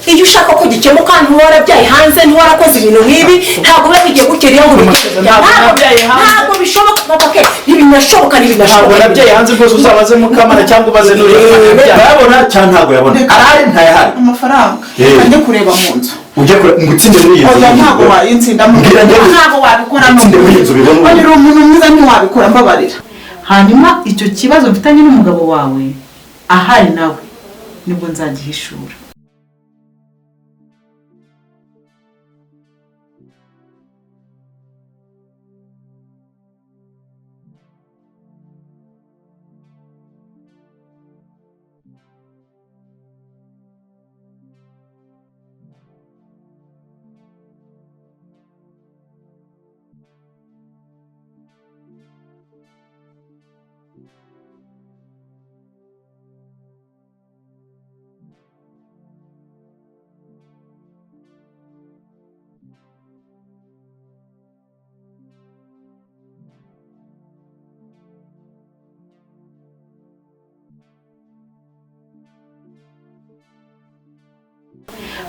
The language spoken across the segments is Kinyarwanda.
iyo ushaka ko gikemuka ntiwarabyaye hanze ntiwarakoze ibintu nk'ibi ntabwo biba bigiye gukeriye ngo ntabwo bishoboka papa ke ntibinashoboka ntabwo nabyaye hanze rwose uzabaze mukamana cyangwa ubaze n'uriya yabona cyangwa ntabwo yabona arahari ntayahari amafaranga ajye kureba mu nzu ujye ngutsinde muri iyi nzu ntabwo wayitsinda ntabwo wabikora ngutsinde muri iyi nzu bibona uri umuntu mwiza ntiwabikora mbabarira hanyuma icyo kibazo mfitanye n'umugabo wawe ahari nawe nibwo nzagihishura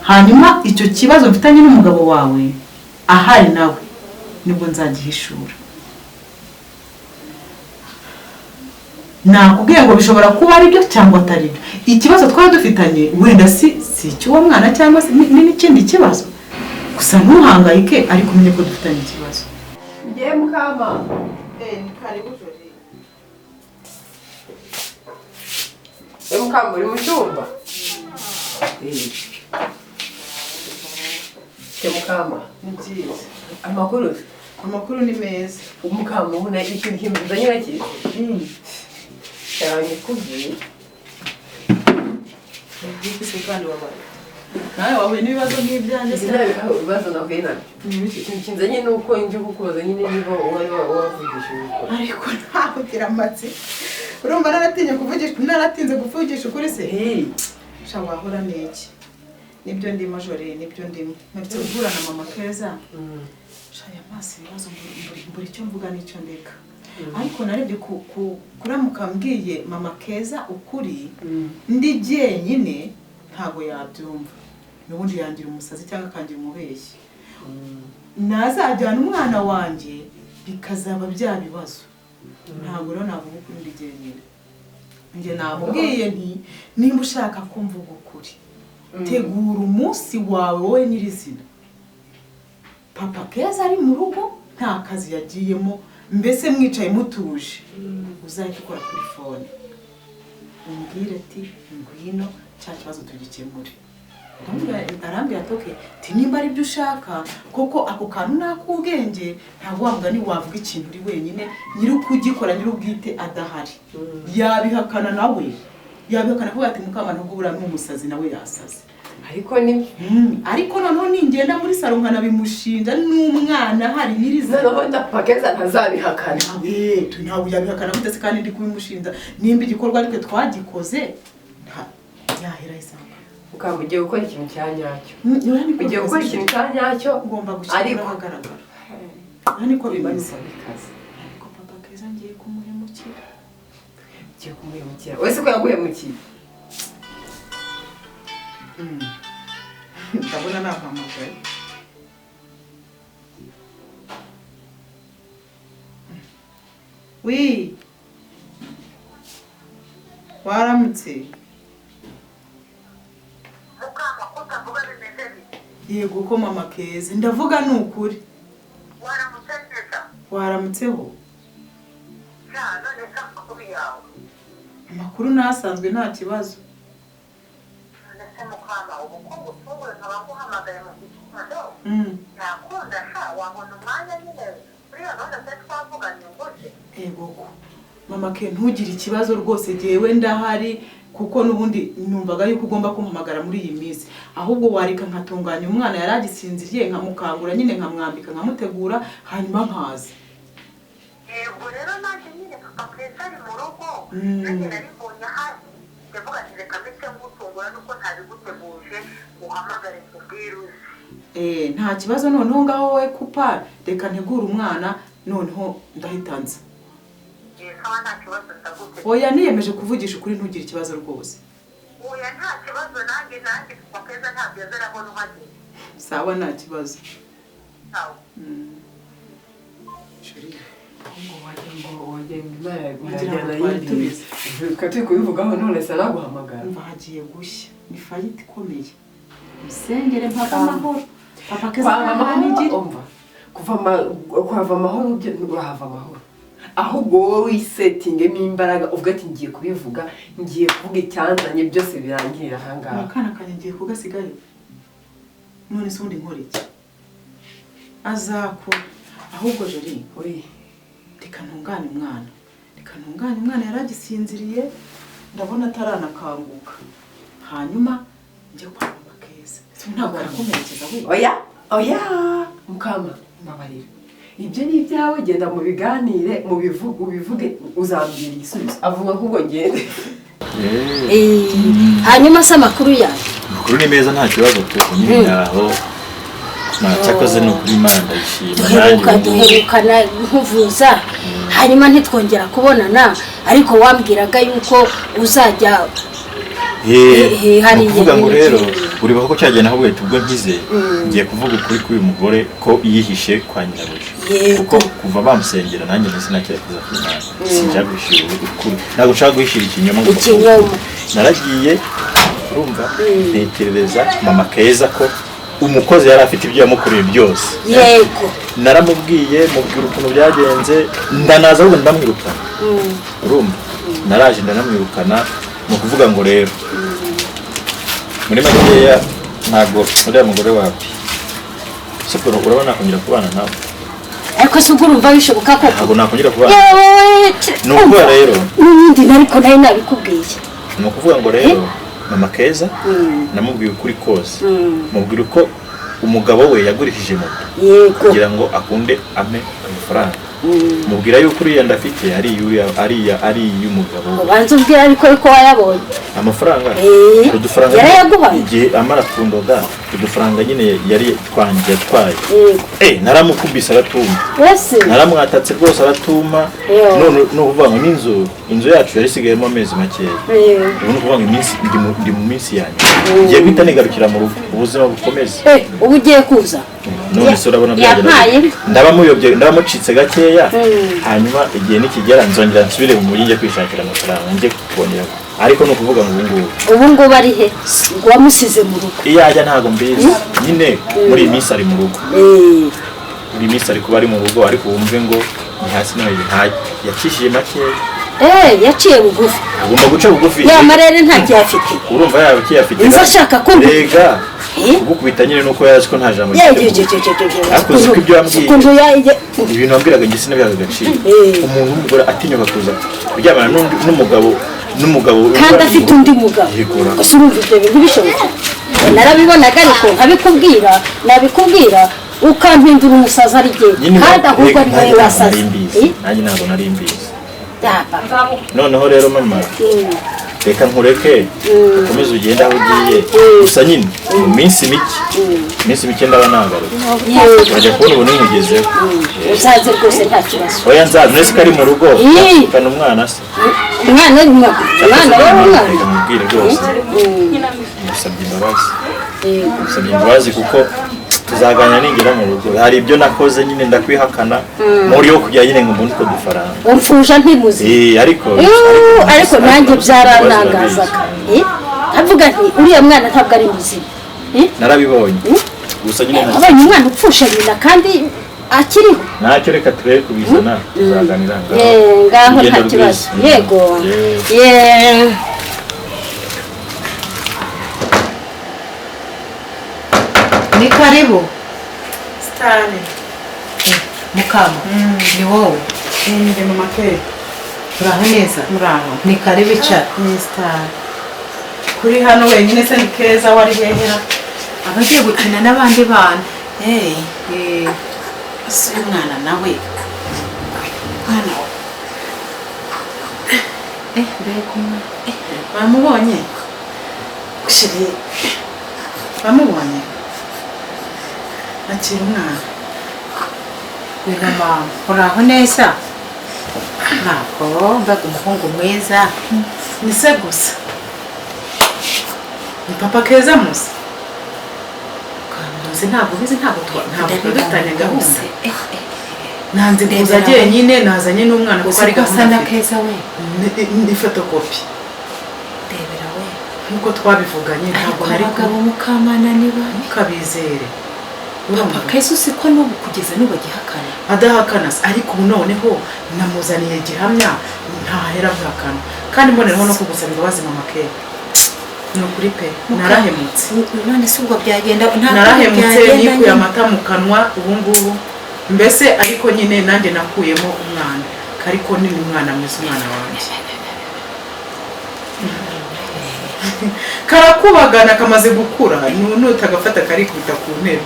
hanyuma icyo kibazo mfitanye n'umugabo wawe ahari nawe nibwo nzagihishura nakubwiye ngo bishobora kuba ari byo cyangwa atari byo ikibazo twari dufitanye wenda si icy'uwo mwana cyangwa se n'ikindi kibazo gusa ntuhangayike ariko umenye ko dufitanye ikibazo ngiye mukama ni karibu jori mukama uri mu cyumba mukama ni byiza amakuru ni meza umukama ubona ikintu kimuzanye nacyo cyane kubwiye nibyo kandi wabaye nawe wahuye n'ibibazo nk'ibyanjye se ibibazo nahuye nabyo ikintu kinzanye ni uko nje kukubaza nyine niba wari wavugisha ukuri ariko ntaho ugira amatsi urumva naratinze kuvugisha ukuri se sha wahora n'iki nibyo ndimo jore nibyo ndimo mperutse guhura na mama Keza shaya amaso ibibazo mbura icyo mvuga n'icyo ndeka ariko narebye kuramuka mbwiye mama Keza ukuri ndi jyenyine ntabwo yabyumva n'ubundi yangira umusazi cyangwa akangira umubeshyi nazajyana umwana wanjye bikazaba bya bibazo ntabwo rero navuga ukuri ndi jyenyine njye namubwiye nti nimba ushaka ko mvuga ukuri tegura umunsi wawe wowe nyirizina papa Keza ari mu rugo nta kazi yagiyemo mbese mwicaye mutuje uzahita ukora kuri fone umbwire ati ngwino cya kibazo tugikemure arambwira atoke ti nimba ari byo ushaka koko ako kantu nakubwenge ntabwo wavuga ni wavuga ikintu uri wenyine nyiri ukugikora nyiri ubwite adahari yabihakana nawe yabihakana kuko ati mukama ntabwo bura n'umusazi nawe yasaze ariko noneho ningenda muri salo nkanabimushinja n'umwana hari nyiriza noneho ndapakeza ntazabihakana ntabwo yabihakana gute se kandi ndi kubimushinja nimba igikorwa ariko twagikoze yahera isanga ukamugiye gukora ikintu cya nyacyo ugiye gukora ikintu cya nyacyo ngomba gushyira ahagaragara niko bimeze ariko papa Keza ngiye kumuhemukira wese ko yaguhemukiye ndabona nampamagaye wi waramutse mukama utavuga bimeze bite yego ko mama Keza ndavuga ni ukuri waramutse neza waramutseho none se amakuru yawe amakuru nasanzwe nta kibazo none se mukama ubu ko ngufungure nkaba nguhamagaye mu gitondo nakunda sha wabona umwanya nyine kuri iyo none se twavuganye nguje yego ko mama Ke ntugire ikibazo rwose jyewe ndahari kuko nubundi numvaga yuko ugomba kumpamagara muri iyi minsi ahubwo warika nkatunganya umwana yaragisinziriye nkamukangura nyine nkamwambika nkamutegura hanyuma nkaza yego rero nanjye nyine papa Keza ari mu rugo nanjye naribonye hasi ndavuga ati reka mbese ngutungura nuko ntabiguteguje uhamagare kubwiruzi nta kibazo noneho ngaho we kupa reka ntegura umwana noneho ndahitanze sawa nta kibazo ndagute oya niyemeje kuvugisha ukuri ntugire ikibazo rwose oya nta kibazo nanjye papa keza ntabwo yazarabona uhageze sawa nta kibazo sawa turi kubivugaho none se araguhamagara umva hagiye gushya ni fayiti ikomeye musengere mpaka amahoro papa keza kuhava amahoro urahava amahoro ahubwo wowe wisetingemo imbaraga uvuga ati ngiye kubivuga ngiye kuvuga icyanzanye byose birangirira ahangaha akana kanjye ngiye kugasigayo none se ubundi nkora iki azakura ahubwo jori reka ntungane umwana yaragisinziriye ndabona ataranakanguka hanyuma njye kwa mama keza ntabwo arakomerekeza ahubwo oya mukama mbabarira ibyo ni ibyawe genda mu biganire mu ubivuge uzambwira igisubizo avuga ahubwo ngende hanyuma se amakuru yawe amakuru ni meza nta kibazo nyine aho cyakoze ni ukuri Imana ndayishima duherukana nkuvuza hanyuma ntitwongera kubonana ariko wambwiraga yuko uzajya kuvuga ngo rero uribuka ko cyagenda aho bwete ubwo nkize ngiye kuvuga ukuri k'uyu mugore ko yihishe kwa nyirabuja kuko kuva bamusengera nanjye ndetse nakirakiza ku Imana sinjya guhishira ukuri ntabwo nshaka guhishira ikinyoma ngo naragiye urumva ntekereza mama keza ko umukozi yari afite ibyo yamukoreye byose yego naramubwiye mubwira ukuntu byagenze ndanaza ahubwo ndamwirukana urumva naraje ndanamwirukana ni ukuvuga ngo rero muri makeya ntabwo uriya mugore wawe siporo urabona nakongera kubana nawe ariko se ubwo urumva bishoboka koko ntabwo nakongera kubana ni ukuvuga rero n'ibindi ariko nayo nabikubwiye ni ukuvuga ngo rero mama keza namubwiye ukuri kose mubwira uko umugabo we yagurishije moto kugira ngo akunde ampe amafaranga mubwira yuko uriya ndafite ari iy'umugabo ubanza ubwira ariko ko wayabonye amafaranga udufaranga igihe amara kundoga udufaranga nyine yari twanjye atwaye naramukubise aratuma naramwatatse rwose aratuma none n'uvuga ngo inzu yacu yari isigayemo amezi makeya ubu n'uvuga ngo ndi mu minsi yanjye ngiye guhita nigarukira mu rugo ubuzima bukomeze ubu ugiye kuza none se urabona byagenda ndabamucitse gakeya hanyuma igihe nikigera nzongera nsubire mu mujyi njye kwishakira amafaranga njye kubonera ariko ni ukuvuga ngo ubu ngubu ari he ngo wamusize mu rugo iyo ajya ntabwo mbizi nyine muri iyi minsi ari mu rugo muri iyi minsi ari kuba ari mu rugo ariko wumve ngo ni hasi no hejuru yacishije makeya yaciye bugufi agomba guca bugufi yamarere ntacyo afite urumva yawe ukiyafite inzo ashaka ko mbega kugukubita nyine nuko yazi ko nta jambo ariko uzi ko ibyo yambwiye ibintu wambwiraga njye sinabihaga agaciro umuntu w'umugore atinyuka kuza kuryamana n'umugabo kandi afite undi mugabo gusa urumva ibyo bintu bishoboka narabibonaga ariko nabikubwira ukampindura umusazi ari jye kandi ahubwo ari wowe wasaze nanjye ntabwo nari mbizi noneho rero mama reka nkureke ukomeze ugende aho ugiye gusa nyine mu minsi mike ndaba nagaruka wajya kubona ubu n'umugezeho uzaze rwose nta kibazo oya nzaza nese ko ari mu rugo ukana umwana se umwana reka mubwire rwose musabye imbabazi kuko tuzaganira ningera mu rugo hari ibyo nakoze nyine ndakwihakana muri yo kugira nyine ngo mbone uko dufaranga umfusha ntimuzi ariko nanjye byaranangazaga avuga nti uriya mwana ntabwo ari muzima narabibonye gusa nyine abonye umwana upfusha nyina kandi akiriho ntacyo reka turebe kubizana tuzaganira ngaho nta kibazo yego ni karibu sitani mukama ni wowe ndi mu makere uraho neza muraho ni karibu icara ni sitani kuri hano wenyine se ni keza wari hehera abagiye gukina n'abandi bana ese uyu mwana nawe mwana mbega umwana bamubonye shiri bamubonye akira umwana wega mama uraho neza ntabwo mbaga umuhungu mwiza ni se gusa ni papa keza musa kamuzi ntabwo bizi ntabwo dutanye gahunda nanze kuza jyenyine nazanye n'umwana kuko ari gasa na keza we ni fotokopi ndebera we nkuko twabivuganye ntabwo nari abagabo mukamana niba kabizere papa keza uzi ko n'ubu kugeza n'ubu agihakana adahakana ariko ubu noneho namuzaniye gihamya ntahera bwakana kandi mboneraho no kugusaba imbabazi mama ke ni ukuri pe narahemutse none se ubwo byagenda narahemutse nikuye amata mu kanwa ubu ngubu mbese ariko nyine nanjye nakuyemo umwana ariko ni umwana mwiza umwana wanjye karakubagana kamaze gukura nutagafata kari kubita ku ntebe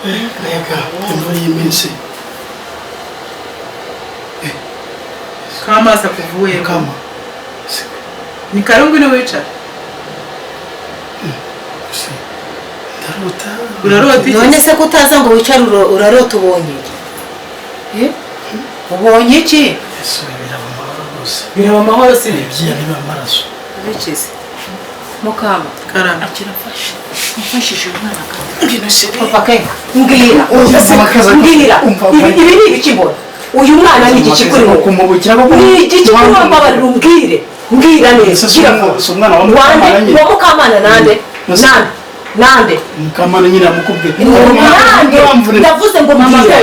Ayaga imvura y'iminsi kamazi akuvuye kama ni karungu ni wicara ndarota none se ko utaza ngo wicare urarota ubonye ubonye iki ese biraba amahoro rwose biraba amahoro si ibyiya niba amaraso bikize mukama karama akirafasha mfashije umwana papa ke mbwira ibi ni ibikibona uyu mwana ni iki kuri wowe kumubukira ko ni iki kuri wowe mbabarira mbwira neza umwana wa mukamana nande mukamana nyine amukubwiye ndavuze ngo mbwira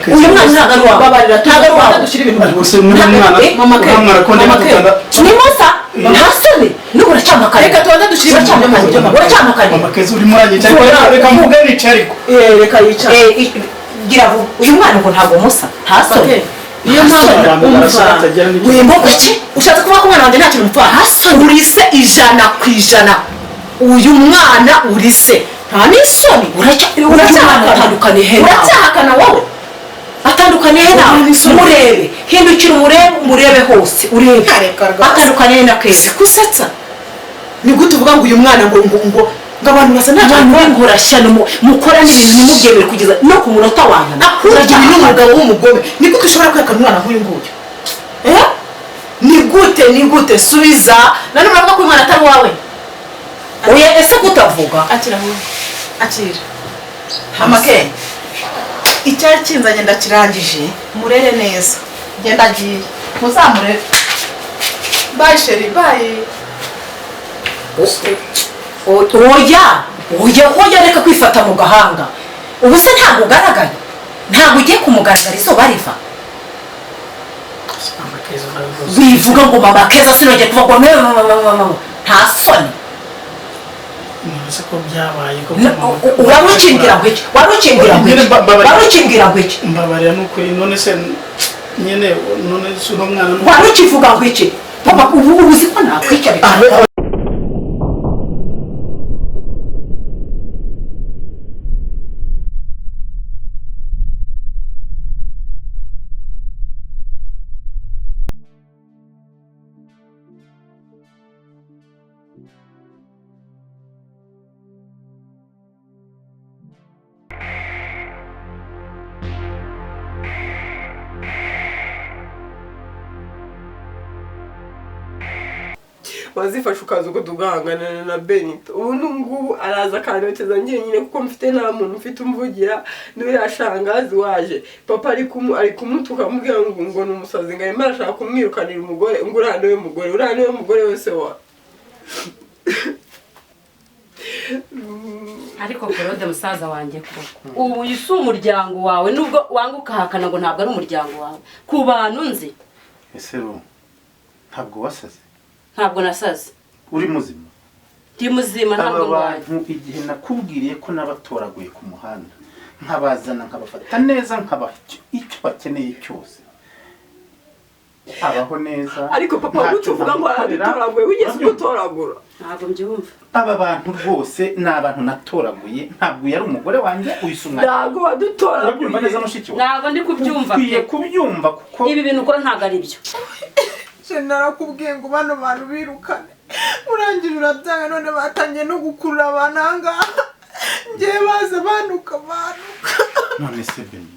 uyu mwana ntabwo ari wawe babarira ntabwo ari wawe dushyira ibintu gusa umwana ni musa nta soni n'ubu uracyamakanye reka tubanza dushyire uracyamakanye mama keza urimo uranyica reka mvuge nica ariko reka yicara gira vuba uyu mwana ngo ntabwo musa nta soni niyo mpamvu wimbo kuki ushatse kuvuga ko umwana wanjye nta kintu mupfa uri se 100%. uyu mwana uri se nta n'isoni uracyahakana wowe atandukaniye nawe murebe hindukira umurebe hose urebe atandukaniye na keza kusetsa ni gute uvuga ngo uyu mwana ngo abantu basa abantu b'ingorashyano mukora n'ibintu ntimubyemere kugeza no ku munota wanyu uragira n'umugabo w'umugome ni gute ushobora kwekana umwana nk'uyu nguyu ni gute subiza none uravuga ko uyu mwana atari wawe oya ese kutavuga akira amake icyari kinzanye ndakirangije murere neza genda agiye muzamurere bayi sheri bayi oya reka kwifata mu gahanga ubu se ntabwo ugaragaye ntabwo ugiye kumugaragara izuba riva wivuga ngo mama keza sinongeye kuvuga ngo nta soni nzi ko byabaye ko warukimbwira ngo iki mbabarira n'ukuri none se nyine none se uno mwana warukivuga ngo iki papa ubu uzi ko nakwicara wazifashe ukaza uko tugahangana na Benito ubu ngubu araza akanokeza njyenyine kuko mfite nta muntu mfite umvugira n'uriya shangazi waje papa ari kumutuka amubwira ngo ni umusazi ngo arimo arashaka kumwirukanira umugore ngo uriya niwe mugore wese wa ariko Claude musaza wanjye koko ubu yise umuryango wawe nubwo wanga ukahakana ngo ntabwo ari umuryango wawe ku bantu nzi ese ro ntabwo wasaze ntabwo nasaze uri muzima ndi muzima ntabwo ndwaye igihe nakubwiriye ko nabatoraguye ku muhanda nkabazana nkabafata neza nkabaha icyo bakeneye cyose abaho neza ariko papa utuvuga ngo aradutoraguye wigeze gutoragura ntabwo mbyumva aba bantu rwose ni abantu natoraguye ntabwo yari umugore wanjye uyisumwa ntabwo wadutoraguye neza mushiki wawe ntabwo ndi kubyumva ukwiye kubyumva kuko ibi bintu ukora ntabwo ari byo narakubwiye ngo bano bantu birukane urangije urabyanga none batangiye no gukurura abantu ahangaha ngewe baza banuka none se Beni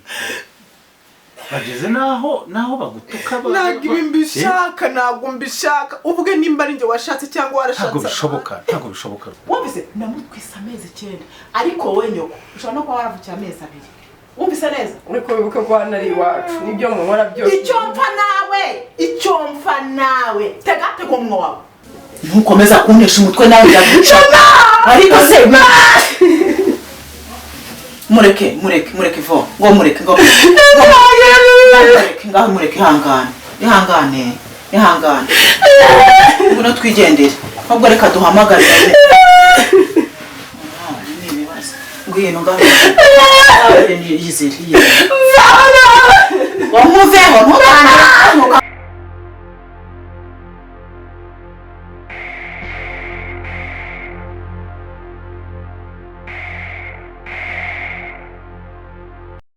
bageze naho bagutuka ntabwo ibi mbishaka ntabwo mbishaka uvuge nimba ari njye washatse cyangwa warashatse ntabwo bishoboka wumvise namutwise amezi 9 ariko wowe nyoko ushobora no kuba waravukiye amezi 2 wumvise neza ariko wibuke ko hano ari iwacu nibyo mubona byose icyo mpfa nawe tega umwo wawe ntukomeza kuntesha umutwe nawe ndaguca ariko se mureke vo ngo mureke ngaho mureke ihangane ngwino twigendere ahubwo reka duhamagarire ngwino ngaho yizire wamuveho